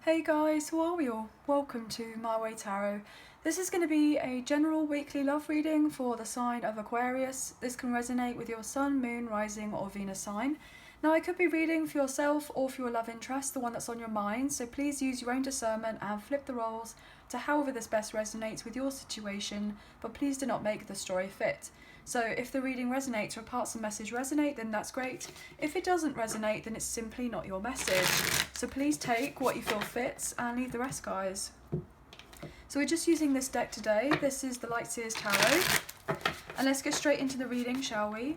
Hey guys, how are we all? Welcome to My Way Tarot. This is going to be a general weekly love reading for the sign of Aquarius. This can resonate with your sun, moon, rising or Venus sign. Now I could be reading for yourself or for your love interest, the one that's on your mind, so please use your own discernment and flip the roles to however this best resonates with your situation, but please do not make the story fit. So if the reading resonates or parts of the message resonate, then that's great. If it doesn't resonate, then it's simply not your message. So please take what you feel fits and leave the rest, guys. So we're just using this deck today. This is the Light Seer's Tarot. And let's get straight into the reading, shall we?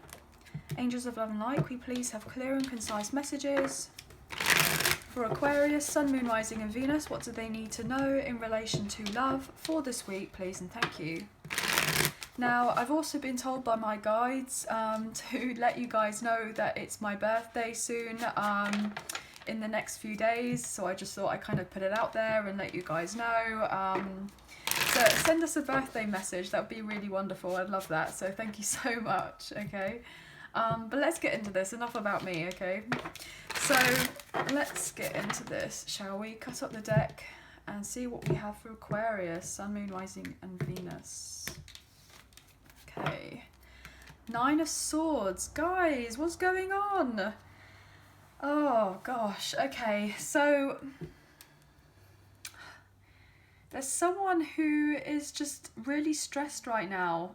Angels of Love and Light, can we please have clear and concise messages? For Aquarius, Sun, Moon, Rising and Venus, what do they need to know in relation to love for this week, please and thank you. Now, I've also been told by my guides to let you guys know that it's my birthday soon in the next few days, so I just thought I'd kind of put it out there and let you guys know. So send us a birthday message, that would be really wonderful, I'd love that, so thank you so much, okay? But let's get into this, enough about me, okay? So let's get into this, shall we? Cut up the deck and see what we have for Aquarius, Sun, Moon, Rising and Venus. Okay, 9 of Swords. Guys, what's going on? Oh gosh, okay, so there's someone who is just really stressed right now.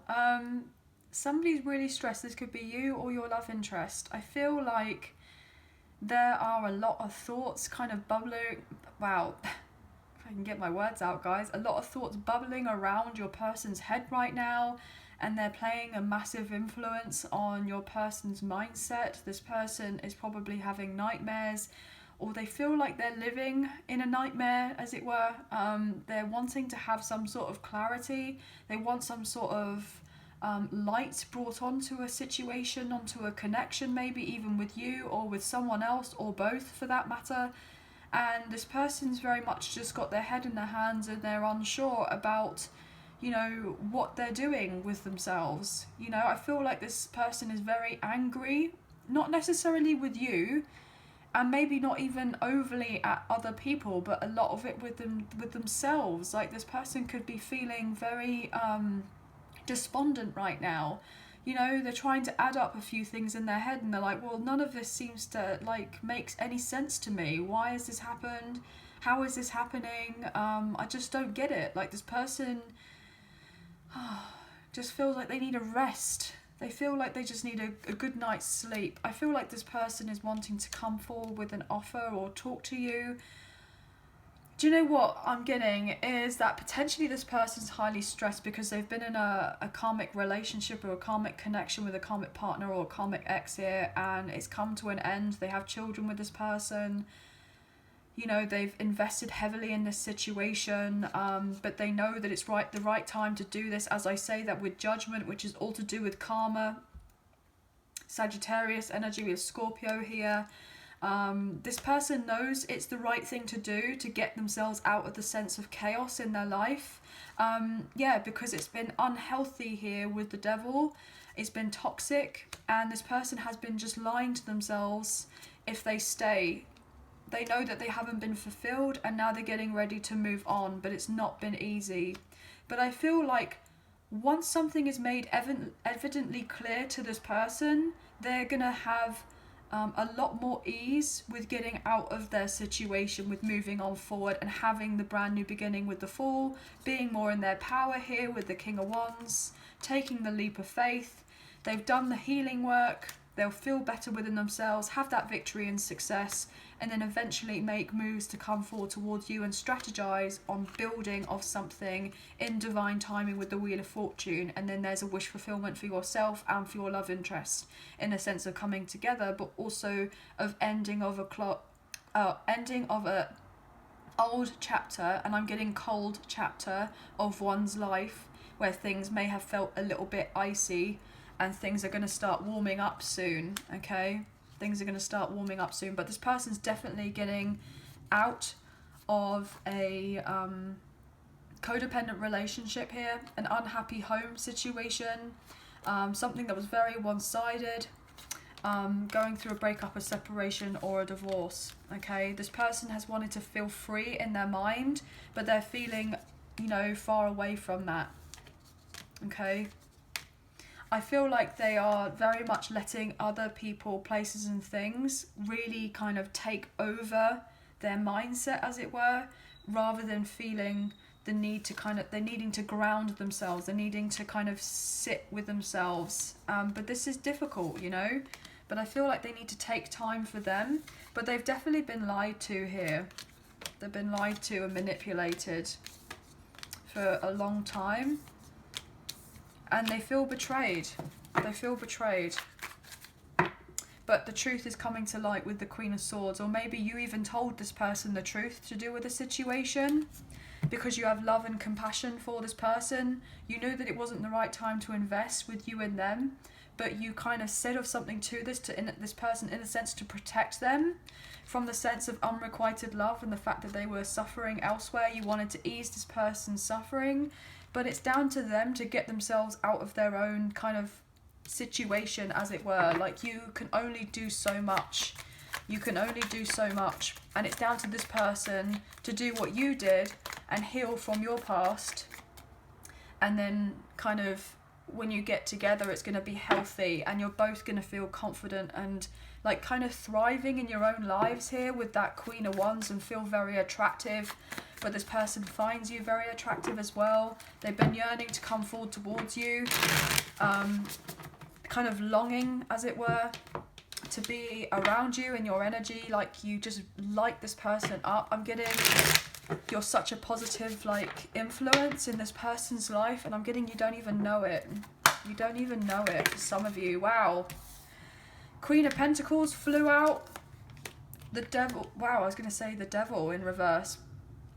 Somebody's really stressed. This could be you or your love interest. I feel like there are a lot of thoughts kind of bubbling. Wow, if I can get my words out, guys. A lot of thoughts bubbling around your person's head right now. And they're playing a massive influence on your person's mindset. This person is probably having nightmares, or they feel like they're living in a nightmare, as it were. They're wanting to have some sort of clarity. They want some sort of light brought onto a situation, onto a connection, maybe even with you or with someone else, or both for that matter. And this person's very much just got their head in their hands and they're unsure about, you know, what they're doing with themselves. You know, I feel like this person is very angry, not necessarily with you, and maybe not even overly at other people, but a lot of it with themselves. Like, this person could be feeling very despondent right now. You know, they're trying to add up a few things in their head and they're like, well, none of this seems to like make any sense to me. Why has this happened? How is this happening? I just don't get it. Like, this person just feels like they need a rest. They feel like they just need a good night's sleep. I feel like this person is wanting to come forward with an offer or talk to you. Do you know what I'm getting is that potentially this person's highly stressed because they've been in a karmic relationship or a karmic connection with a karmic partner or a karmic ex here, and it's come to an end. They have children with this person. You know, they've invested heavily in this situation, but they know that it's the right time to do this. As I say, that with judgment, which is all to do with karma, Sagittarius energy, we have Scorpio here. This person knows it's the right thing to do to get themselves out of the sense of chaos in their life. Yeah, because it's been unhealthy here with the devil. It's been toxic, and this person has been just lying to themselves if they stay. They know that they haven't been fulfilled and now they're getting ready to move on, but it's not been easy. But I feel like once something is made evidently clear to this person, they're going to have a lot more ease with getting out of their situation, with moving on forward and having the brand new beginning with the Fool, being more in their power here with the King of Wands, taking the leap of faith. They've done the healing work. They'll feel better within themselves, have that victory and success, and then eventually make moves to come forward towards you and strategize on building of something in divine timing with the Wheel of Fortune. And then there's a wish fulfillment for yourself and for your love interest, in a sense of coming together, but also of ending of a old chapter, and I'm getting cold chapter of one's life where things may have felt a little bit icy. And things are going to start warming up soon, okay? Things are going to start warming up soon. But this person's definitely getting out of a codependent relationship here, an unhappy home situation, something that was very one-sided. going through a breakup, a separation, or a divorce. Okay, this person has wanted to feel free in their mind, but they're feeling, you know, far away from that. Okay, I feel like they are very much letting other people, places and things really kind of take over their mindset, as it were, rather than feeling the need to kind of, they're needing to ground themselves, they're needing to kind of sit with themselves. But this is difficult, you know, but I feel like they need to take time for them. But they've definitely been lied to here. They've been lied to and manipulated for a long time. And they feel betrayed. They feel betrayed. But the truth is coming to light with the Queen of Swords. Or maybe you even told this person the truth to do with the situation, because you have love and compassion for this person. You knew that it wasn't the right time to invest with you and them, but you kind of said of something to this person in a sense to protect them from the sense of unrequited love and the fact that they were suffering elsewhere. You wanted to ease this person's suffering, but it's down to them to get themselves out of their own kind of situation, as it were. Like, you can only do so much. You can only do so much, and it's down to this person to do what you did and heal from your past, and then kind of when you get together it's going to be healthy and you're both going to feel confident and like kind of thriving in your own lives here with that Queen of Wands, and feel very attractive. But this person finds you very attractive as well. They've been yearning to come forward towards you, kind of longing, as it were, to be around you in your energy. Like, you just light this person up. I'm getting, you're such a positive like influence in this person's life, and I'm getting you don't even know it. You don't even know it for some of you. Wow. Queen of Pentacles flew out. The Devil. Wow, I was going to say the Devil in reverse,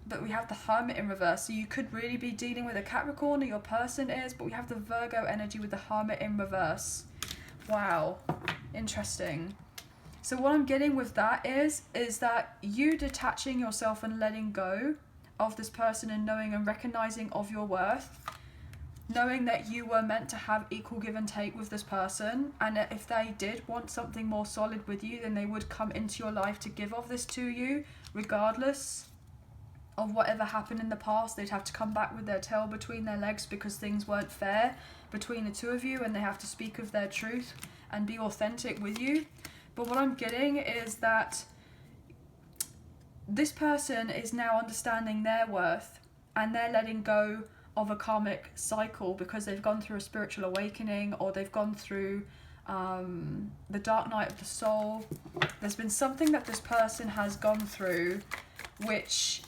but we have the Hermit in reverse. So you could really be dealing with a Capricorn, or your person is, but we have the Virgo energy with the Hermit in reverse. Wow, interesting. So what I'm getting with that is that you detaching yourself and letting go of this person, and knowing and recognizing of your worth, knowing that you were meant to have equal give and take with this person, and that if they did want something more solid with you, then they would come into your life to give of this to you, regardless of whatever happened in the past. They'd have to come back with their tail between their legs because things weren't fair between the two of you, and they have to speak of their truth and be authentic with you. But what I'm getting is that this person is now understanding their worth, and they're letting go of a karmic cycle because they've gone through a spiritual awakening, or they've gone through the dark night of the soul. There's been something that this person has gone through which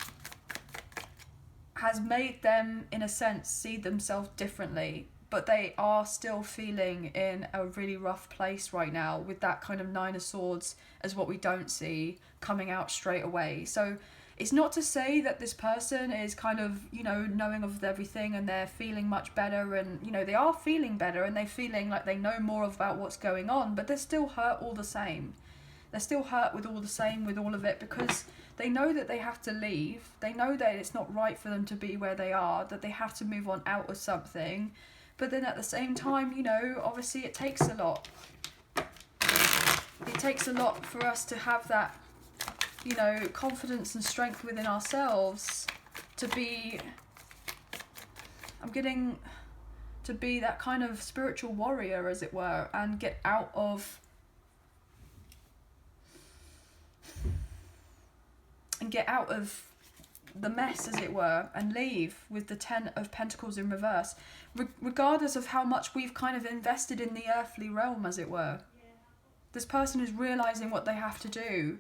has made them, in a sense, see themselves differently, but they are still feeling in a really rough place right now with that kind of Nine of Swords as what we don't see coming out straight away. So it's not to say that this person is kind of, you know, knowing of everything and they're feeling much better, and, you know, they are feeling better and they're feeling like they know more about what's going on, but they're still hurt all the same. They're still hurt with all the same, with all of it, because they know that they have to leave. They know that it's not right for them to be where they are, that they have to move on out of something. But then at the same time, you know, obviously it takes a lot. It takes a lot for us to have that, you know, confidence and strength within ourselves to be, I'm getting to be that kind of spiritual warrior, as it were, and get out of the mess, as it were, and leave with the Ten of Pentacles in reverse, regardless of how much we've kind of invested in the earthly realm, as it were. This person is realizing what they have to do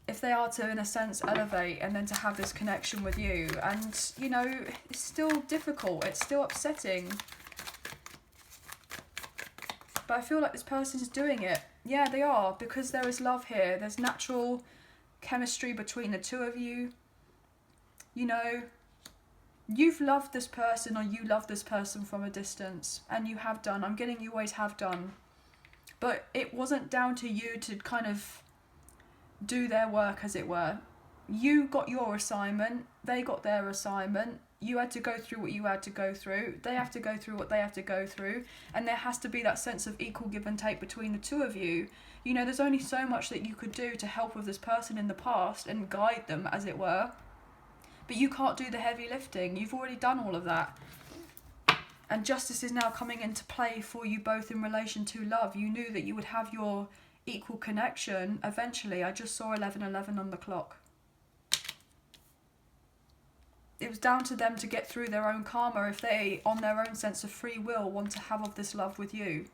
if they are to, in a sense, elevate and then to have this connection with you. And, you know, it's still difficult, it's still upsetting, but I feel like this person is doing it. Yeah, they are, because there is love here. There's natural chemistry between the two of you. You know, you've loved this person, or you love this person from a distance, and you have done. I'm getting you always have done. But it wasn't down to you to kind of do their work, as it were. you got your assignment, they got their assignment, you had to go through what you had to go through, they have to go through what they have to go through, and there has to be that sense of equal give and take between the two of you. You know, there's only so much that you could do to help with this person in the past and guide them, as it were, but you can't do the heavy lifting. You've already done all of that. And justice is now coming into play for you both in relation to love. You knew that you would have your equal connection eventually. I just saw 11:11 on the clock. It was down to them to get through their own karma if they, on their own sense of free will, want to have of this love with you.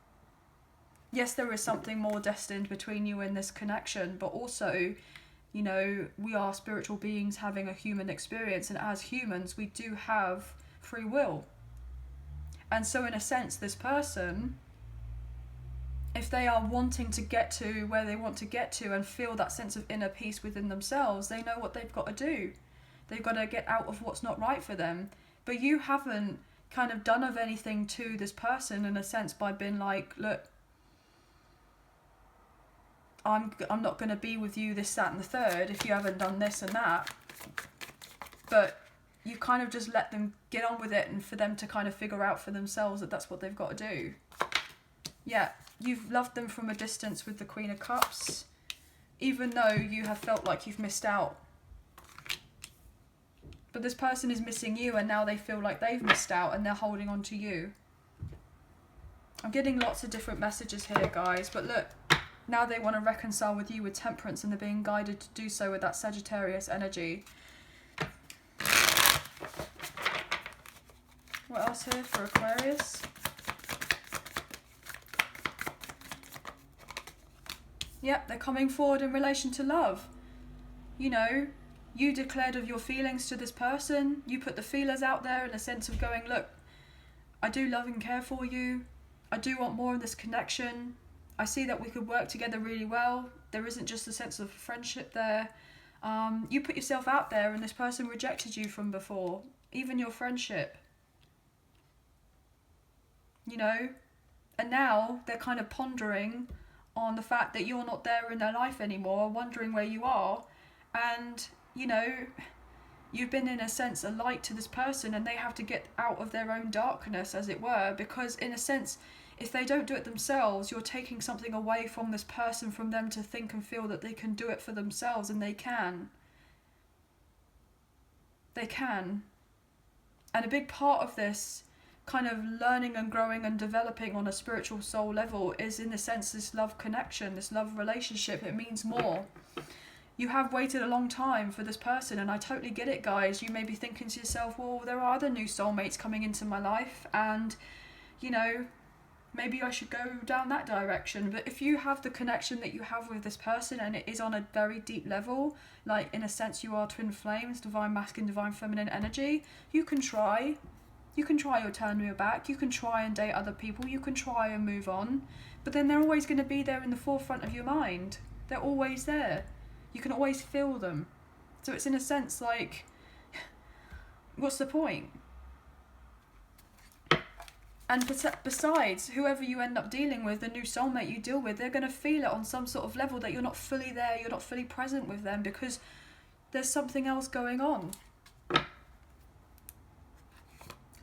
Yes, there is something more destined between you and this connection, but also, you know, we are spiritual beings having a human experience, and as humans, we do have free will. And so in a sense, this person, if they are wanting to get to where they want to get to and feel that sense of inner peace within themselves, they know what they've got to do. They've got to get out of what's not right for them. But you haven't kind of done of anything to this person in a sense by being like, look, I'm not going to be with you this, that and the third if you haven't done this and that. But you kind of just let them get on with it, and for them to kind of figure out for themselves that that's what they've got to do. Yeah, you've loved them from a distance with the Queen of Cups, even though you have felt like you've missed out. But this person is missing you, and now they feel like they've missed out and they're holding on to you. I'm getting lots of different messages here, guys, but look, now they want to reconcile with you with temperance, and they're being guided to do so with that Sagittarius energy. What else here for Aquarius? Yep, they're coming forward in relation to love. You know, you declared of your feelings to this person. You put the feelers out there in a sense of going, look, I do love and care for you. I do want more of this connection. I see that we could work together really well. There isn't just a sense of friendship there. You put yourself out there, and this person rejected you from before, even your friendship. You know, and now they're kind of pondering on the fact that you're not there in their life anymore, wondering where you are, and, you know, you've been in a sense a light to this person, and they have to get out of their own darkness, as it were, because in a sense, if they don't do it themselves, you're taking something away from this person, from them to think and feel that they can do it for themselves, and they can. They can. And a big part of this kind of learning and growing and developing on a spiritual soul level is, in a sense, this love connection, this love relationship. It means more. You have waited a long time for this person, and I totally get it, guys. You may be thinking to yourself, well, there are other new soulmates coming into my life, and, you know, maybe I should go down that direction. But if you have the connection that you have with this person, and it is on a very deep level, like in a sense you are twin flames, divine masculine, divine feminine energy, you can try. You can try or turn your back, you can try and date other people, you can try and move on, but then they're always going to be there in the forefront of your mind. They're always there. You can always feel them. So it's in a sense like, what's the point? And besides, whoever you end up dealing with, the new soulmate you deal with, they're going to feel it on some sort of level that you're not fully there, you're not fully present with them, because there's something else going on.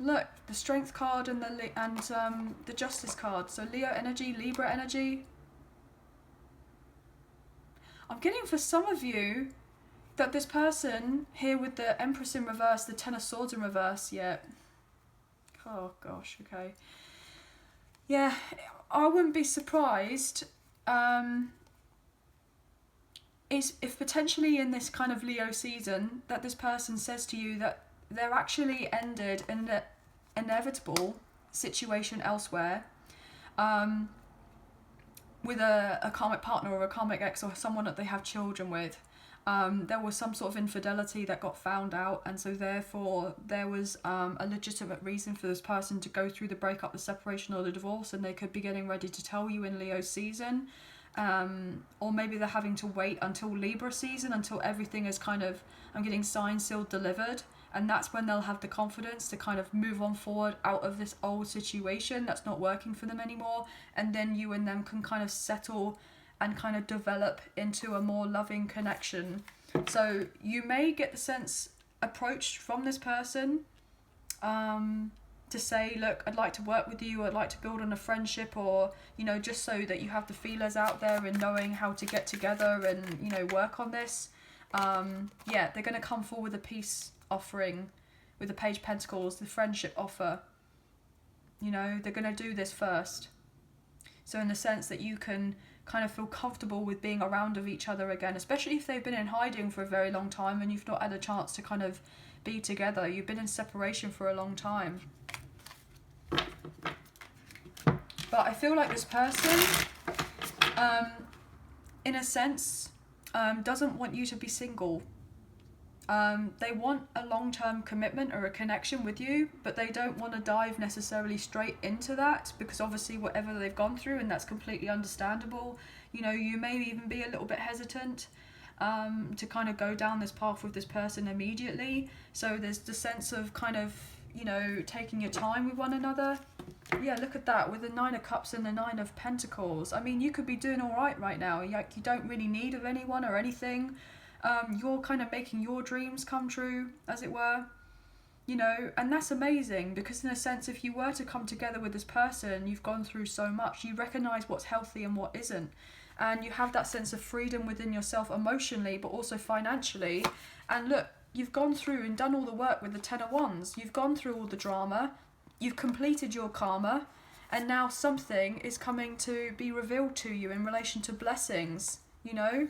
Look, the Strength card and the Justice card. So Leo energy, Libra energy. I'm getting for some of you that this person here with the Empress in reverse, the Ten of Swords in reverse, yeah. Oh gosh, okay. Yeah, I wouldn't be surprised is if potentially in this kind of Leo season that this person says to you that they're actually ended in an inevitable situation elsewhere, with a karmic partner or a karmic ex or someone that they have children with. There was some sort of infidelity that got found out, and so therefore there was a legitimate reason for this person to go through the breakup, the separation or the divorce, and they could be getting ready to tell you in Leo's season. Or maybe they're having to wait until Libra season, until everything is kind of, I'm getting signed, sealed, delivered. And that's when they'll have the confidence to kind of move on forward out of this old situation that's not working for them anymore. And then you and them can kind of settle and kind of develop into a more loving connection. So you may get the sense approached from this person to say, look, I'd like to work with you, I'd like to build on a friendship, or, you know, just so that you have the feelers out there and knowing how to get together and, you know, work on this. Yeah, they're going to come forward with a peace offering with the Page of Pentacles, the friendship offer. You know, they're going to do this first. So in the sense that you can kind of feel comfortable with being around of each other again, especially if they've been in hiding for a very long time and you've not had a chance to kind of be together. You've been in separation for a long time. But I feel like this person, in a sense, doesn't want you to be single. They want a long-term commitment or a connection with you, but they don't want to dive necessarily straight into that, because obviously whatever they've gone through, and that's completely understandable. You know, you may even be a little bit hesitant to kind of go down this path with this person immediately. So there's the sense of kind of, you know, taking your time with one another. Yeah, look at that with the Nine of Cups and the Nine of Pentacles. I mean, you could be doing all right now. Like, you don't really need of anyone or anything. You're kind of making your dreams come true, as it were. You know, and that's amazing, because in a sense, if you were to come together with this person, you've gone through so much, you recognise what's healthy and what isn't. And you have that sense of freedom within yourself emotionally, but also financially. And look, you've gone through and done all the work with the Ten of Wands. You've gone through all the drama. You've completed your karma. And now something is coming to be revealed to you in relation to blessings, you know?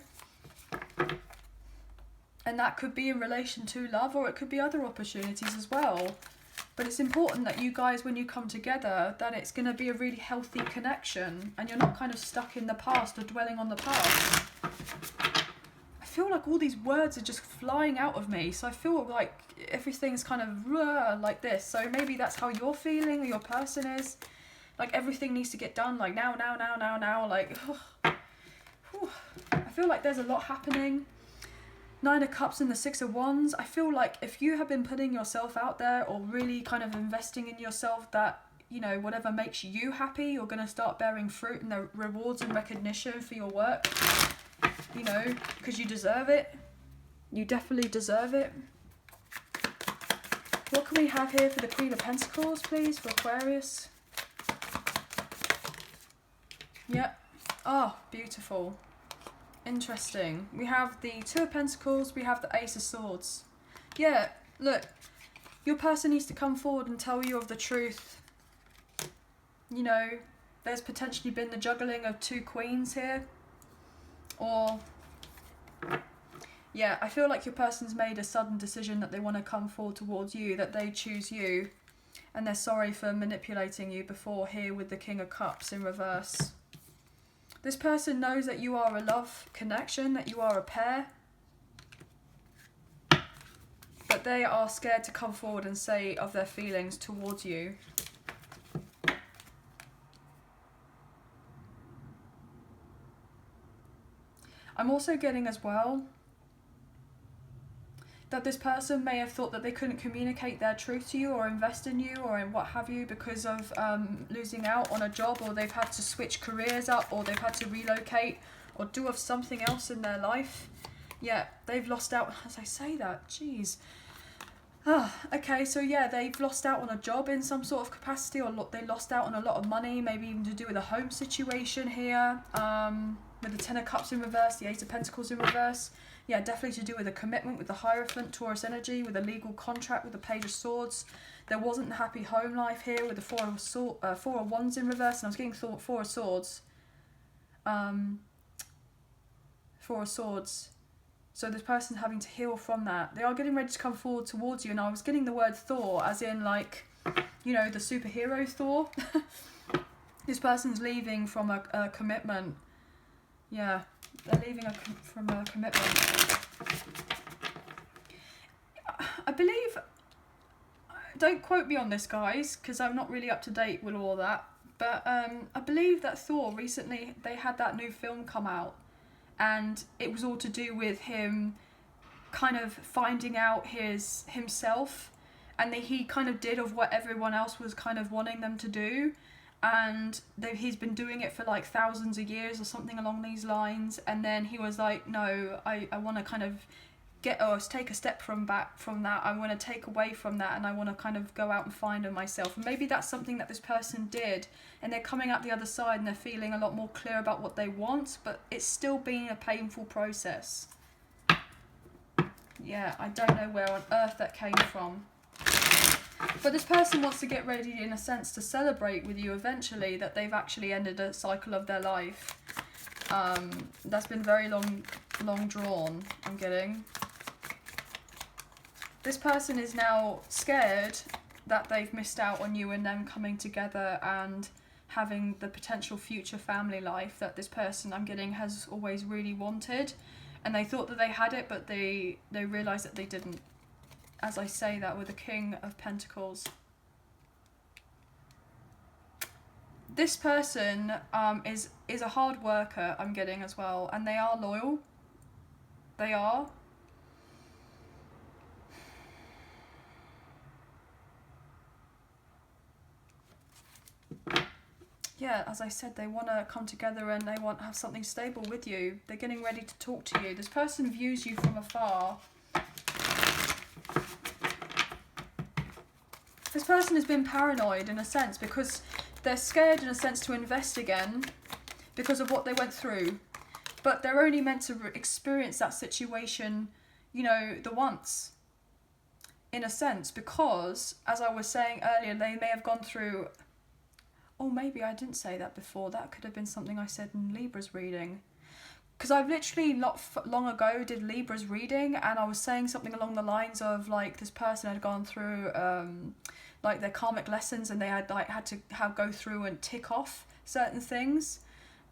And that could be in relation to love, or it could be other opportunities as well. But it's important that you guys, when you come together, that it's going to be a really healthy connection and you're not kind of stuck in the past or dwelling on the past. I feel like all these words are just flying out of me. So I feel like everything's kind of like this. So maybe that's how you're feeling, or your person is. Like everything needs to get done, like now. Like, I feel like there's a lot happening. Nine of Cups and the Six of Wands. I feel like if you have been putting yourself out there or really kind of investing in yourself, that, you know, whatever makes you happy, you're going to start bearing fruit and the rewards and recognition for your work, you know, because you deserve it. You definitely deserve it. What can we have here for the Queen of Pentacles, please, for Aquarius? Yep. Oh, beautiful. Interesting. We have the Two of Pentacles, we have the Ace of Swords. Yeah, look, your person needs to come forward and tell you of the truth. You know, there's potentially been the juggling of two queens here. Or, yeah, I feel like your person's made a sudden decision that they want to come forward towards you, that they choose you. And they're sorry for manipulating you before, here with the King of Cups in reverse. This person knows that you are a love connection, that you are a pair. But they are scared to come forward and say of their feelings towards you. I'm also getting as well that this person may have thought that they couldn't communicate their truth to you or invest in you or in what have you because of losing out on a job, or they've had to switch careers up, or they've had to relocate or do of something else in their life. Yeah, they've lost out, as I say that, jeez. Okay, so yeah, they've lost out on a job in some sort of capacity, or they lost out on a lot of money, maybe even to do with a home situation here. With the Ten of Cups in reverse, the Eight of Pentacles in reverse. Yeah, definitely to do with a commitment with the Hierophant, Taurus energy, with a legal contract, with the Page of Swords. There wasn't the happy home life here with the Four of Wands in reverse, and I was getting Four of Swords. Four of Swords. So this person's having to heal from that. They are getting ready to come forward towards you, and I was getting the word Thor, as in like, you know, the superhero Thor. This person's leaving from a commitment. Yeah, they're leaving from a commitment. I believe, don't quote me on this, guys, because I'm not really up to date with all that, but I believe that Thor recently, they had that new film come out, and it was all to do with him kind of finding out himself, and he kind of did of what everyone else was kind of wanting them to do. And he's been doing it for like thousands of years or something along these lines, and then he was like, no, I want to kind of take a step from that. I want to take away from that, and I want to kind of go out and find it myself. And maybe that's something that this person did, and they're coming out the other side and they're feeling a lot more clear about what they want, but it's still been a painful process. Yeah, I don't know where on earth that came from. But this person wants to get ready, in a sense, to celebrate with you eventually that they've actually ended a cycle of their life. That's been very long drawn, I'm getting. This person is now scared that they've missed out on you and them coming together and having the potential future family life that this person, I'm getting, has always really wanted. And they thought that they had it, but they realised that they didn't. As I say that with the King of Pentacles. This person is a hard worker, I'm getting, as well. And they are loyal. They are. Yeah, as I said, they want to come together and they want to have something stable with you. They're getting ready to talk to you. This person views you from afar. This person has been paranoid in a sense because they're scared in a sense to invest again because of what they went through. But they're only meant to experience that situation, you know, the once. In a sense, because, as I was saying earlier, they may have gone through... Oh, maybe I didn't say that before. That could have been something I said in Libra's reading. Because I've literally not long ago did Libra's reading, and I was saying something along the lines of, like, this person had gone through like their karmic lessons, and they had to go through and tick off certain things.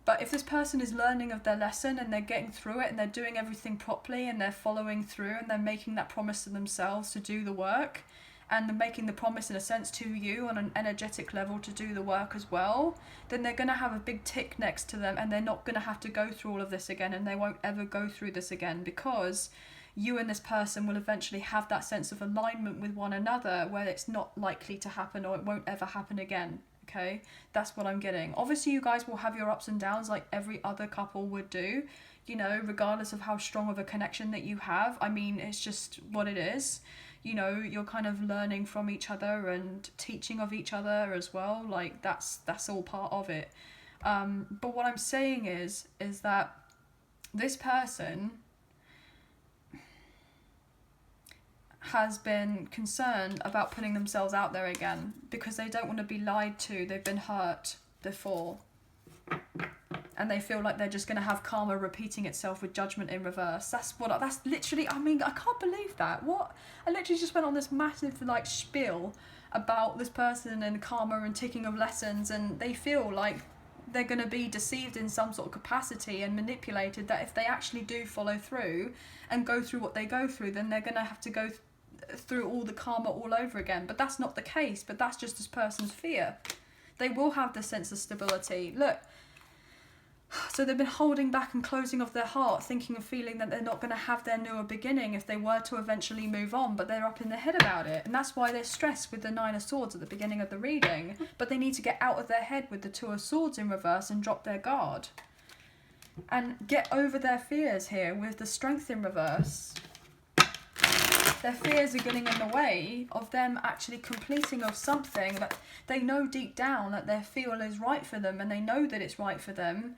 But if this person is learning of their lesson and they're getting through it and they're doing everything properly and they're following through and they're making that promise to themselves to do the work, and they're making the promise in a sense to you on an energetic level to do the work as well, then they're going to have a big tick next to them, and they're not going to have to go through all of this again, and they won't ever go through this again, because you and this person will eventually have that sense of alignment with one another where it's not likely to happen, or it won't ever happen again. Okay, that's what I'm getting. Obviously you guys will have your ups and downs like every other couple would do, you know, regardless of how strong of a connection that you have. I mean, it's just what it is. You know, you're kind of learning from each other and teaching of each other as well. Like, that's all part of it. But what I'm saying is that this person has been concerned about putting themselves out there again because they don't want to be lied to. They've been hurt before. And they feel like they're just going to have karma repeating itself with judgment in reverse. That's literally, I mean, I can't believe that. What? I literally just went on this massive, like, spiel about this person and karma and ticking of lessons, and they feel like they're going to be deceived in some sort of capacity and manipulated, that if they actually do follow through and go through what they go through, then they're going to have to go through all the karma all over again. But that's not the case, but that's just this person's fear. They will have this sense of stability. Look. So they've been holding back and closing off their heart, thinking and feeling that they're not going to have their newer beginning if they were to eventually move on, but they're up in their head about it. And that's why they're stressed with the Nine of Swords at the beginning of the reading. But they need to get out of their head with the Two of Swords in reverse and drop their guard. And get over their fears here with the Strength in reverse. Their fears are getting in the way of them actually completing of something that they know deep down that they feel is right for them, and they know that it's right for them.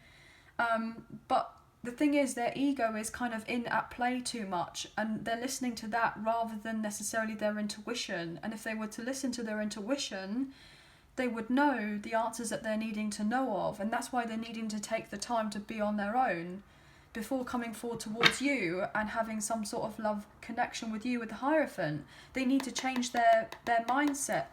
But the thing is, their ego is kind of at play too much, and they're listening to that rather than necessarily their intuition. And if they were to listen to their intuition, they would know the answers that they're needing to know of, and that's why they're needing to take the time to be on their own before coming forward towards you and having some sort of love connection with you with the Hierophant. They need to change their mindset.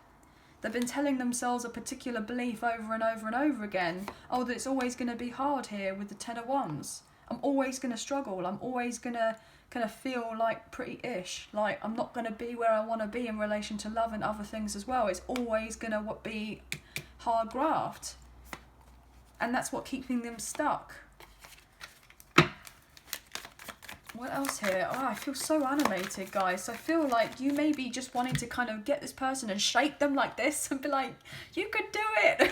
They've been telling themselves a particular belief over and over and over again. Oh, that it's always going to be hard here with the Ten of Wands. I'm always going to struggle. I'm always going to feel like pretty-ish. Like, I'm not going to be where I want to be in relation to love and other things as well. It's always going to be hard graft. And that's what keeping them stuck. What else here? Oh, I feel so animated, guys. I feel like you may be just wanting to kind of get this person and shake them like this and be like, you could do it.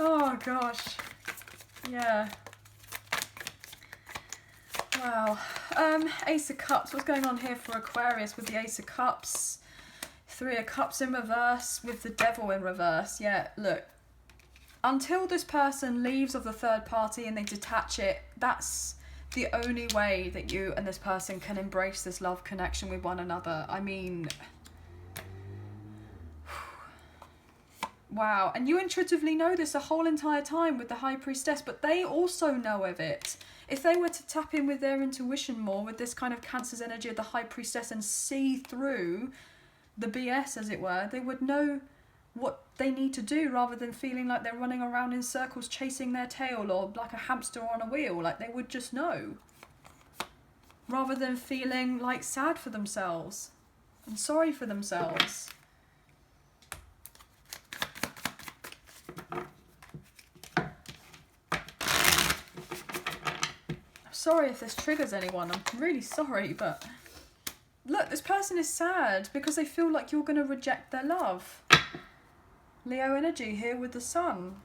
Oh, gosh. Yeah. Wow. Ace of Cups. What's going on here for Aquarius with the Ace of Cups? Three of Cups in reverse with the Devil in reverse. Yeah, look. Until this person leaves of the third party and they detach it, that's the only way that you and this person can embrace this love connection with one another. I mean... Wow. And you intuitively know this the whole entire time with the High Priestess, but they also know of it. If they were to tap in with their intuition more, with this kind of Cancer's energy of the High Priestess and see through the BS, as it were, they would know what they need to do rather than feeling like they're running around in circles chasing their tail or like a hamster on a wheel. Like, they would just know. Rather than feeling like sad for themselves and sorry for themselves. Sorry if this triggers anyone, I'm really sorry, but look, this person is sad because they feel like you're going to reject their love. Leo energy here with the Sun.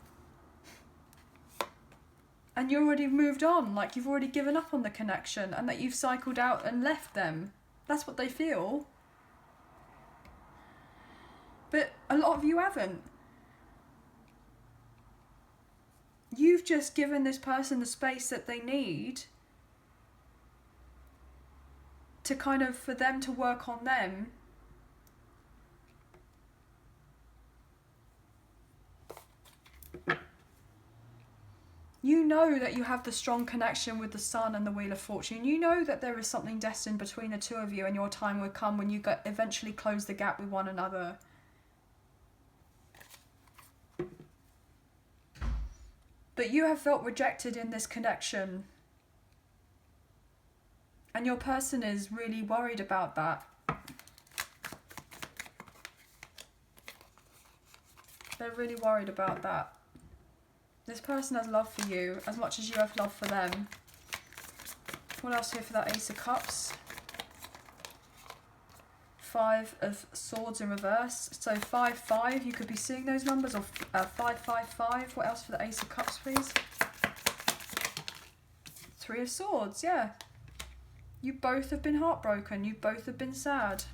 And you already moved on, like you've already given up on the connection and that you've cycled out and left them. That's what they feel. But a lot of you haven't. You've just given this person the space that they need to kind of, for them to work on them. You know that you have the strong connection with the Sun and the Wheel of Fortune. You know that there is something destined between the two of you and your time will come when you eventually close the gap with one another. But you have felt rejected in this connection. And your person is really worried about that. They're really worried about that. This person has love for you as much as you have love for them. What else here for that Ace of Cups? Five of Swords in reverse. So 5-5, you could be seeing those numbers, or 5-5-5. What else for the Ace of Cups, please? Three of Swords, yeah. You both have been heartbroken. You both have been sad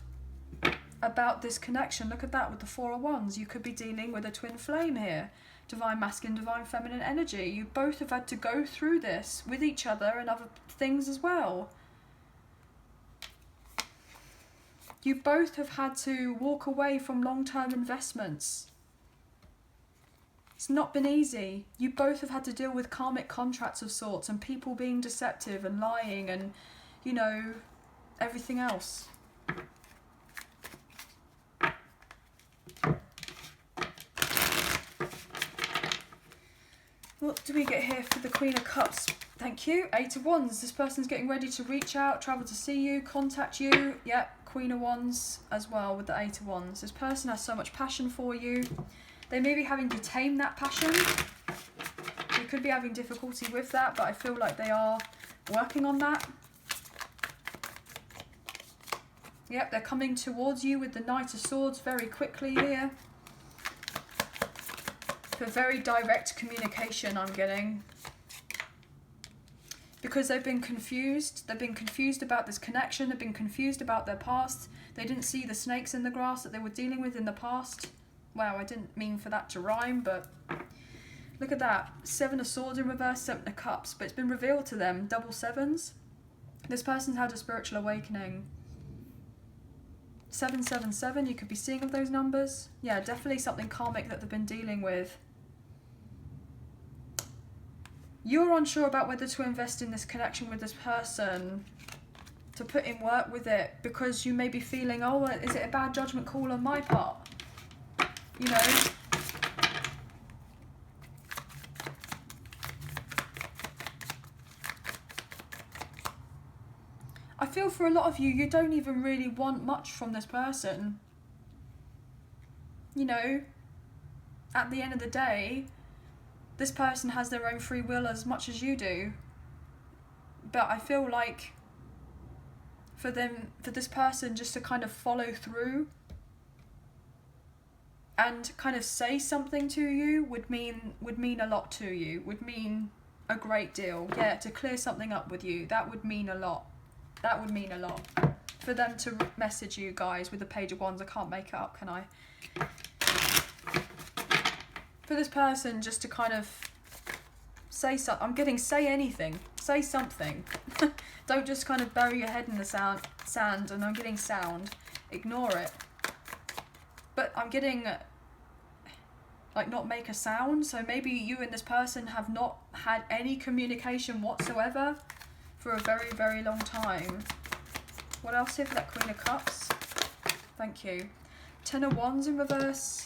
about this connection. Look at that with the Four of Wands. You could be dealing with a twin flame here. Divine masculine, divine feminine energy. You both have had to go through this with each other and other things as well. You both have had to walk away from long-term investments. It's not been easy. You both have had to deal with karmic contracts of sorts and people being deceptive and lying and, you know, everything else. What do we get here for the Queen of Cups? Thank you. Eight of Wands. This person's getting ready to reach out, travel to see you, contact you. Yep, Queen of Wands as well with the Eight of Wands. This person has so much passion for you. They may be having to tame that passion. You could be having difficulty with that, but I feel like they are working on that. Yep, they're coming towards you with the Knight of Swords very quickly here. For very direct communication, I'm getting. Because they've been confused. They've been confused about this connection. They've been confused about their past. They didn't see the snakes in the grass that they were dealing with in the past. Wow, I didn't mean for that to rhyme, but look at that. Seven of Swords in reverse, Seven of Cups. But it's been revealed to them, double sevens. This person's had a spiritual awakening. 777, you could be seeing of those numbers. Yeah, definitely something karmic that they've been dealing with. You're unsure about whether to invest in this connection with this person, to put in work with it, because you may be feeling, oh, is it a bad judgment call on my part? You know? I feel for a lot of you, you don't even really want much from this person. You know, at the end of the day, this person has their own free will as much as you do. But I feel like for this person just to kind of follow through and kind of say something to you would mean a lot to you, would mean a great deal. Yeah, to clear something up with you. That would mean a lot. That would mean a lot. For them to message you guys with the Page of Wands, I can't make it up, can I? For this person just to kind of say something. I'm getting say anything. Say something. Don't just kind of bury your head in the sand, and I'm getting sound. Ignore it. But I'm getting, like, not make a sound. So maybe you and this person have not had any communication whatsoever for a very, very long time. What else here for that Queen of Cups? Thank you. Ten of Wands in reverse.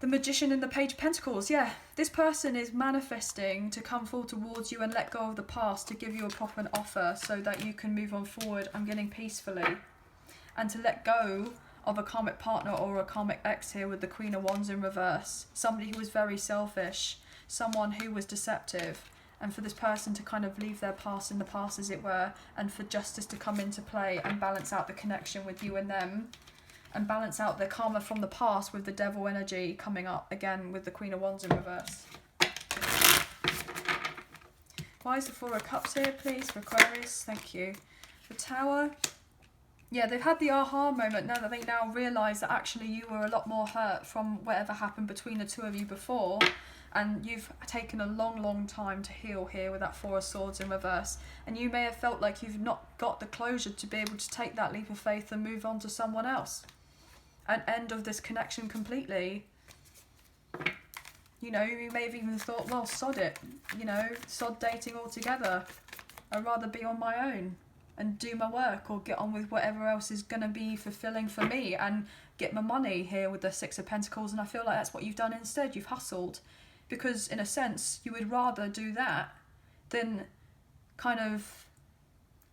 The Magician and the Page of Pentacles. Yeah, this person is manifesting to come forward towards you and let go of the past, to give you a proper offer so that you can move on forward. I'm getting peacefully. And to let go of a karmic partner or a karmic ex here with the Queen of Wands in reverse. Somebody who was very selfish. Someone who was deceptive. And for this person to kind of leave their past in the past, as it were. And for justice to come into play and balance out the connection with you and them. And balance out the karma from the past with the Devil energy coming up again with the Queen of Wands in reverse. Why is the Four of Cups here, please, for Aquarius? Thank you. The Tower. Yeah, they've had the aha moment now that they now realise that actually you were a lot more hurt from whatever happened between the two of you before. And you've taken a long, long time to heal here with that Four of Swords in reverse. And you may have felt like you've not got the closure to be able to take that leap of faith and move on to someone else. An end of this connection completely. You know, you may have even thought, well, sod it. You know, sod dating altogether. I'd rather be on my own and do my work, or get on with whatever else is going to be fulfilling for me and get my money here with the Six of Pentacles. And I feel like that's what you've done instead. You've hustled. Because in a sense, you would rather do that than kind of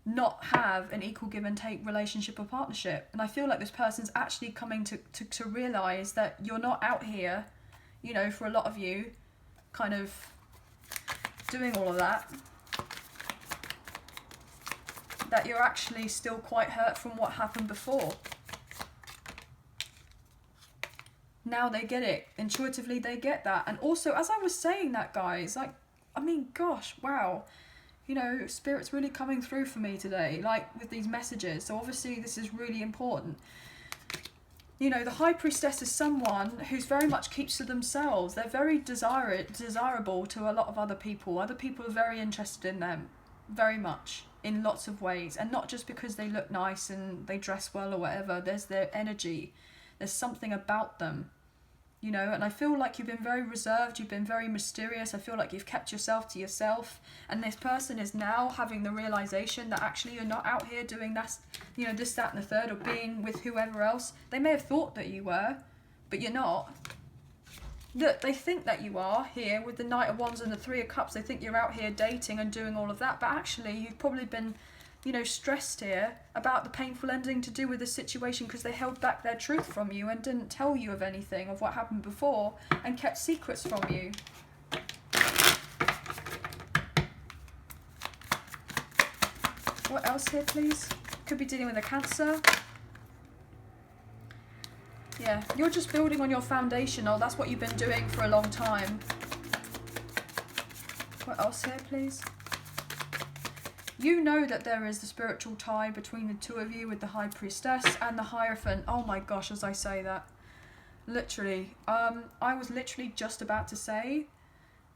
not have an equal give and take relationship or partnership. And I feel like this person's actually coming to realise that you're not out here, you know, for a lot of you, kind of doing all of that. That you're actually still quite hurt from what happened before. Now they get it. Intuitively they get that. And also, as I was saying that, guys, like, I mean, gosh, wow. You know, Spirit's really coming through for me today, like, with these messages. So obviously this is really important. You know, the High Priestess is someone who's very much keeps to themselves. They're very desirable to a lot of other people. Other people are very interested in them, very much, in lots of ways. And not just because they look nice and they dress well or whatever. There's their energy. There's something about them. You know, and I feel like you've been very reserved, you've been very mysterious. I feel like you've kept yourself to yourself. And this person is now having the realization that actually you're not out here doing that, you know, this, that, and the third, or being with whoever else. They may have thought that you were, but you're not. Look, they think that you are here with the Knight of Wands and the Three of Cups. They think you're out here dating and doing all of that. But actually, you've probably been, you know, stressed here about the painful ending to do with the situation, because they held back their truth from you and didn't tell you of anything of what happened before and kept secrets from you. What else here, please? Could be dealing with a Cancer. Yeah, you're just building on your foundation. Oh, that's what you've been doing for a long time. What else here, please? You know that there is the spiritual tie between the two of you with the High Priestess and the Hierophant. Oh my gosh, as I say that. Literally. I was literally just about to say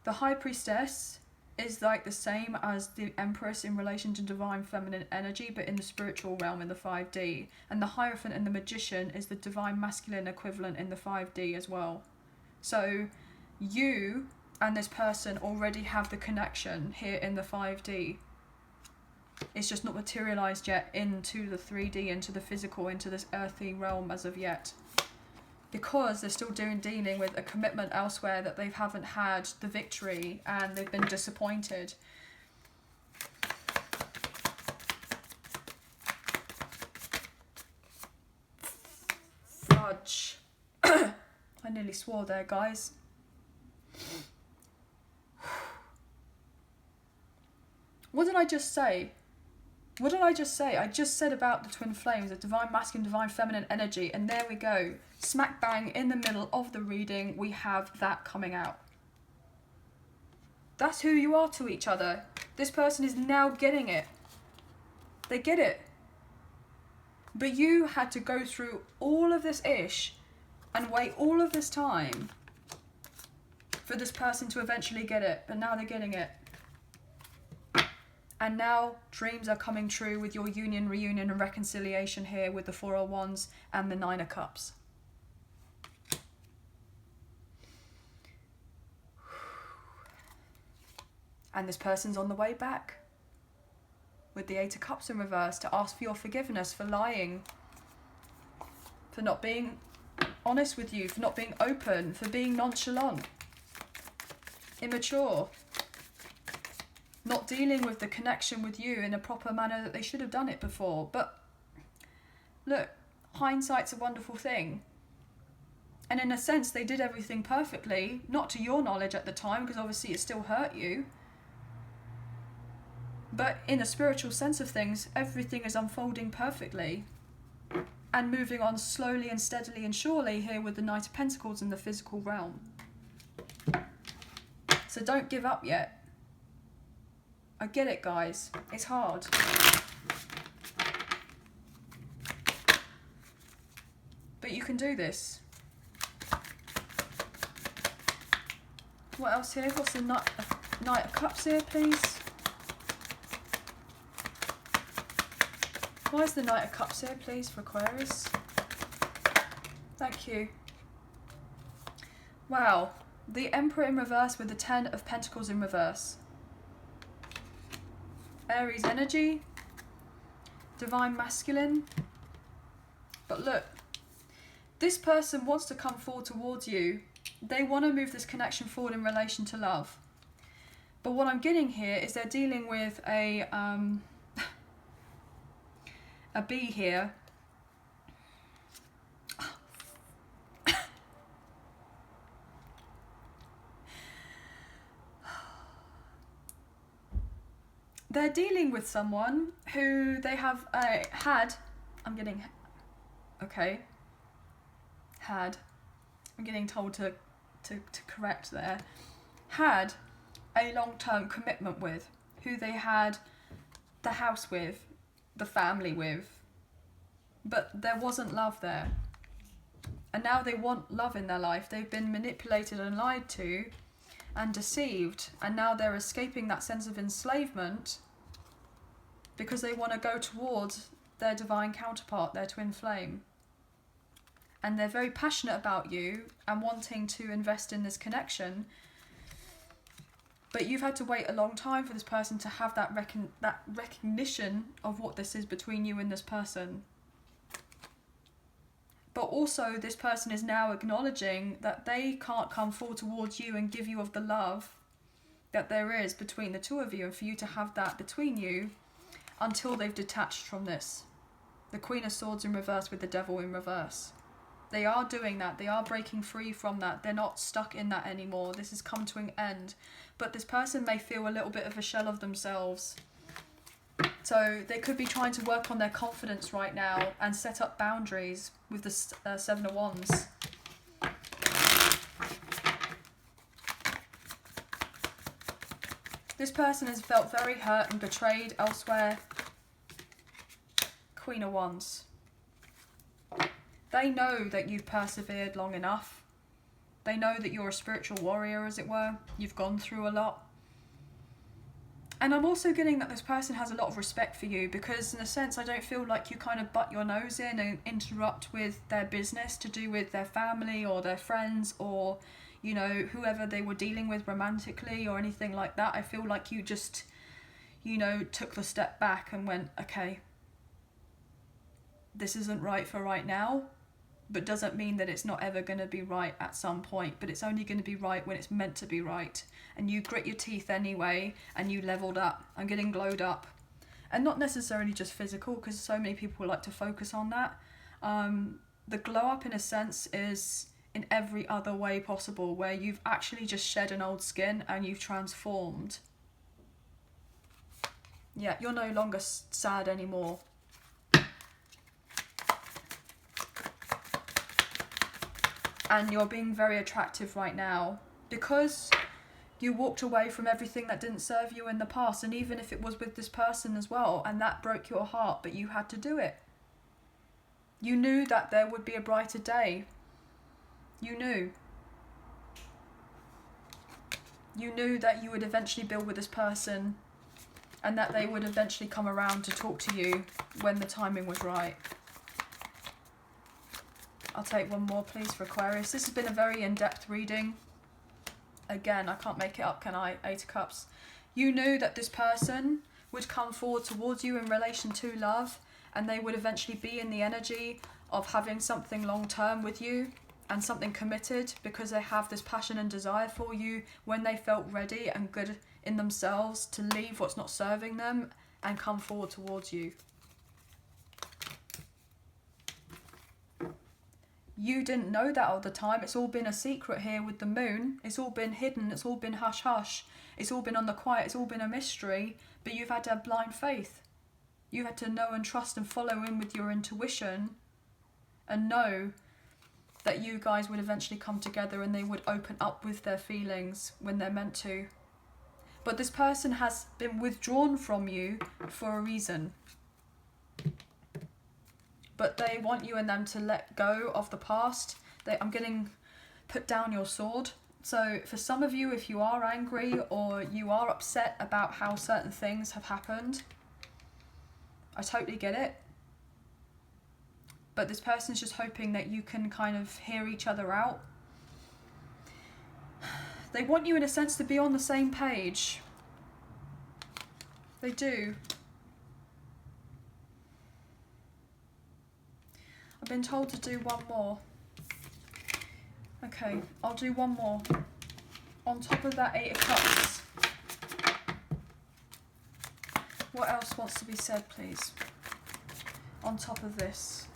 the High Priestess is like the same as the Empress in relation to divine feminine energy, but in the spiritual realm in the 5D. And the Hierophant and the Magician is the divine masculine equivalent in the 5D as well. So you and this person already have the connection here in the 5D. It's just not materialised yet into the 3D, into the physical, into this earthy realm as of yet. Because they're still dealing with a commitment elsewhere that they haven't had the victory and they've been disappointed. Fudge. I nearly swore there, guys. What did I just say? What did I just say? I just said about the twin flames, the divine masculine, divine feminine energy, and there we go. Smack bang in the middle of the reading, we have that coming out. That's who you are to each other. This person is now getting it. They get it. But you had to go through all of this ish and wait all of this time for this person to eventually get it. But now they're getting it. And now dreams are coming true with your union, reunion and reconciliation here with the Four of Wands and the Nine of Cups. And this person's on the way back with the Eight of Cups in reverse to ask for your forgiveness for lying, for not being honest with you, for not being open, for being nonchalant, immature, not dealing with the connection with you in a proper manner that they should have done it before. But look, hindsight's a wonderful thing. And in a sense, they did everything perfectly, not to your knowledge at the time, because obviously it still hurt you. But in a spiritual sense of things, everything is unfolding perfectly and moving on slowly and steadily and surely here with the Knight of Pentacles in the physical realm. So don't give up yet. I get it, guys. It's hard. But you can do this. What else here? What's the Knight of Cups here, please? Why is the Knight of Cups here, please, for Aquarius? Thank you. Wow. The Emperor in reverse with the Ten of Pentacles in reverse. Aries energy. Divine masculine. But look. This person wants to come forward towards you. They want to move this connection forward in relation to love. But what I'm getting here is they're dealing with a bee here. They're dealing with someone who they have I'm getting told to correct there, had a long-term commitment with, who they had the house with, the family with, but there wasn't love there. And now they want love in their life. They've been manipulated and lied to and deceived, and now they're escaping that sense of enslavement because they want to go towards their divine counterpart, their twin flame. And they're very passionate about you and wanting to invest in this connection. But you've had to wait a long time for this person to have that recognition of what this is between you and this person. But also this person is now acknowledging that they can't come forward towards you and give you of the love that there is between the two of you, and for you to have that between you until they've detached from this. The Queen of Swords in reverse with the Devil in reverse. They are doing that. They are breaking free from that. They're not stuck in that anymore. This has come to an end. But this person may feel a little bit of a shell of themselves. So they could be trying to work on their confidence right now and set up boundaries with the Seven of Wands. This person has felt very hurt and betrayed elsewhere. Queen of Wands. They know that you've persevered long enough. They know that you're a spiritual warrior, as it were. You've gone through a lot. And I'm also getting that this person has a lot of respect for you, because in a sense I don't feel like you kind of butt your nose in and interrupt with their business to do with their family or their friends or, you know, whoever they were dealing with romantically or anything like that. I feel like you just, you know, took the step back and went, okay, this isn't right for right now, but doesn't mean that it's not ever going to be right at some point, but it's only going to be right when it's meant to be right. And you grit your teeth anyway, and you leveled up. I'm getting glowed up. And not necessarily just physical, because so many people like to focus on that. The glow up, in a sense, is in every other way possible, where you've actually just shed an old skin and you've transformed. Yeah, you're no longer sad anymore. And you're being very attractive right now, because You walked away from everything that didn't serve you in the past, and even if it was with this person as well, and that broke your heart, but you had to do it. You knew that there would be a brighter day. You knew. You knew that you would eventually build with this person, and that they would eventually come around to talk to you when the timing was right. I'll take one more, please, for Aquarius. This has been a very in-depth reading. Again, I can't make it up, can I? 8 of Cups. You knew that this person would come forward towards you in relation to love, and they would eventually be in the energy of having something long-term with you and something committed, because they have this passion and desire for you when they felt ready and good in themselves to leave what's not serving them and come forward towards you. You didn't know that all the time. It's all been a secret here with the moon. It's all been hidden. It's all been hush hush. It's all been on the quiet. It's all been a mystery. But you've had to have blind faith. You had to know and trust and follow in with your intuition and know that you guys would eventually come together and they would open up with their feelings when they're meant to. But this person has been withdrawn from you for a reason. But they want you and them to let go of the past. I'm getting put down your sword. So for some of you, if you are angry or you are upset about how certain things have happened, I totally get it. But this person's just hoping that you can kind of hear each other out. They want you in a sense to be on the same page. They do. I've been told to do one more. Okay, I'll do one more. On top of that 8 of Cups. What else wants to be said, please? On top of this.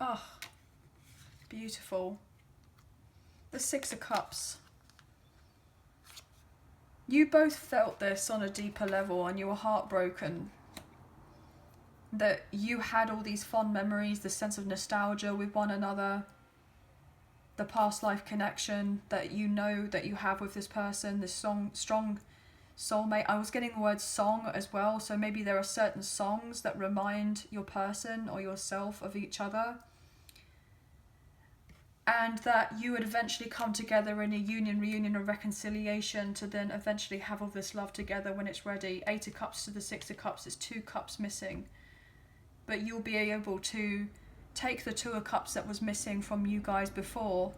Oh, beautiful. The 6 of Cups. You both felt this on a deeper level and you were heartbroken. That you had all these fond memories, the sense of nostalgia with one another, the past life connection that you know that you have with this person, this strong soulmate. I was getting the word song as well, so maybe there are certain songs that remind your person or yourself of each other. And that you would eventually come together in a reunion, or reconciliation to then eventually have all this love together when it's ready. 8 of Cups to the 6 of Cups, it's 2 cups missing. But you'll be able to take the 2 of Cups that was missing from you guys before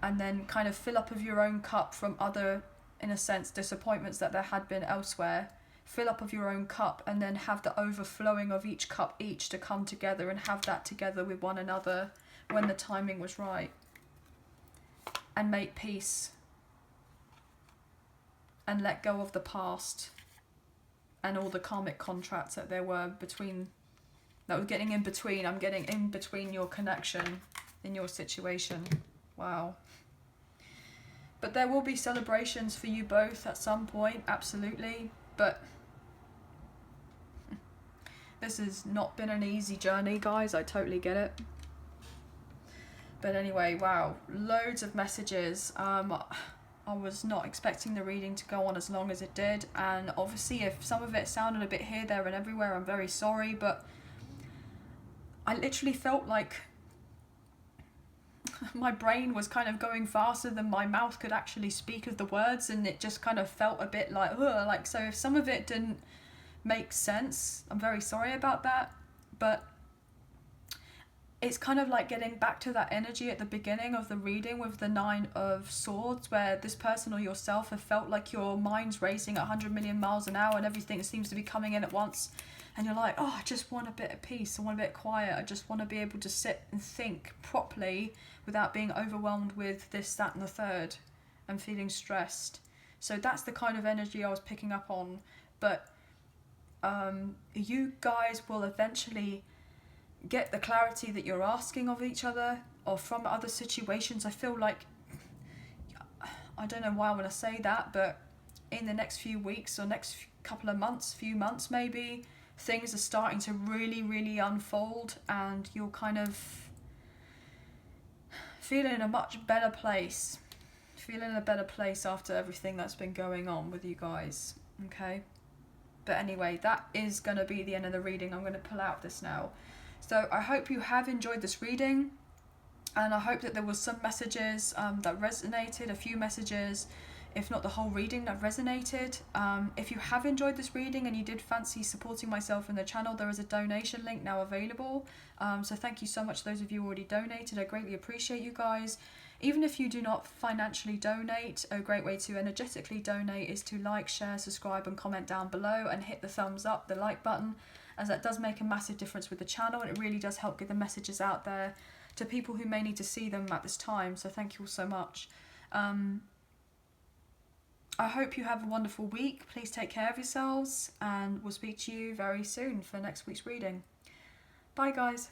and then kind of fill up of your own cup from other, in a sense, disappointments that there had been elsewhere. Fill up of your own cup and then have the overflowing of each cup each to come together and have that together with one another when the timing was right, and make peace and let go of the past and all the karmic contracts that there were between, that was getting in between. I'm getting in between your connection in your situation. Wow. But there will be celebrations for you both at some point, absolutely, but this has not been an easy journey, guys. I totally get it. But anyway, wow, loads of messages. I was not expecting the reading to go on as long as it did, and obviously if some of it sounded a bit here, there and everywhere, I'm very sorry, but I literally felt like my brain was kind of going faster than my mouth could actually speak of the words, and it just kind of felt a bit like, ugh, like, so if some of it didn't make sense, I'm very sorry about that, but it's kind of like getting back to that energy at the beginning of the reading with the 9 of Swords, where this person or yourself have felt like your mind's racing at 100 million miles an hour and everything seems to be coming in at once. And you're like, oh, I just want a bit of peace. I want a bit of quiet. I just want to be able to sit and think properly without being overwhelmed with this, that, and the third and feeling stressed. So that's the kind of energy I was picking up on. But you guys will eventually get the clarity that you're asking of each other or from other situations. I feel like, I don't know why I want to say that, but in the next few weeks or next couple of months, few months maybe, things are starting to really unfold, and you're kind of feeling in a much better place. Feeling in a better place after everything that's been going on with you guys, okay? But anyway, that is going to be the end of the reading. I'm going to pull out this now. So I hope you have enjoyed this reading, and I hope that there was some messages that resonated, a few messages, if not the whole reading, that resonated. If you have enjoyed this reading and you did fancy supporting myself in the channel, there is a donation link now available. So thank you so much to those of you who already donated. I greatly appreciate you guys. Even if you do not financially donate, a great way to energetically donate is to like, share, subscribe and comment down below, and hit the thumbs up, the like button, as that does make a massive difference with the channel, and it really does help get the messages out there to people who may need to see them at this time. So thank you all so much. I hope you have a wonderful week. Please take care of yourselves, and we'll speak to you very soon for next week's reading. Bye guys.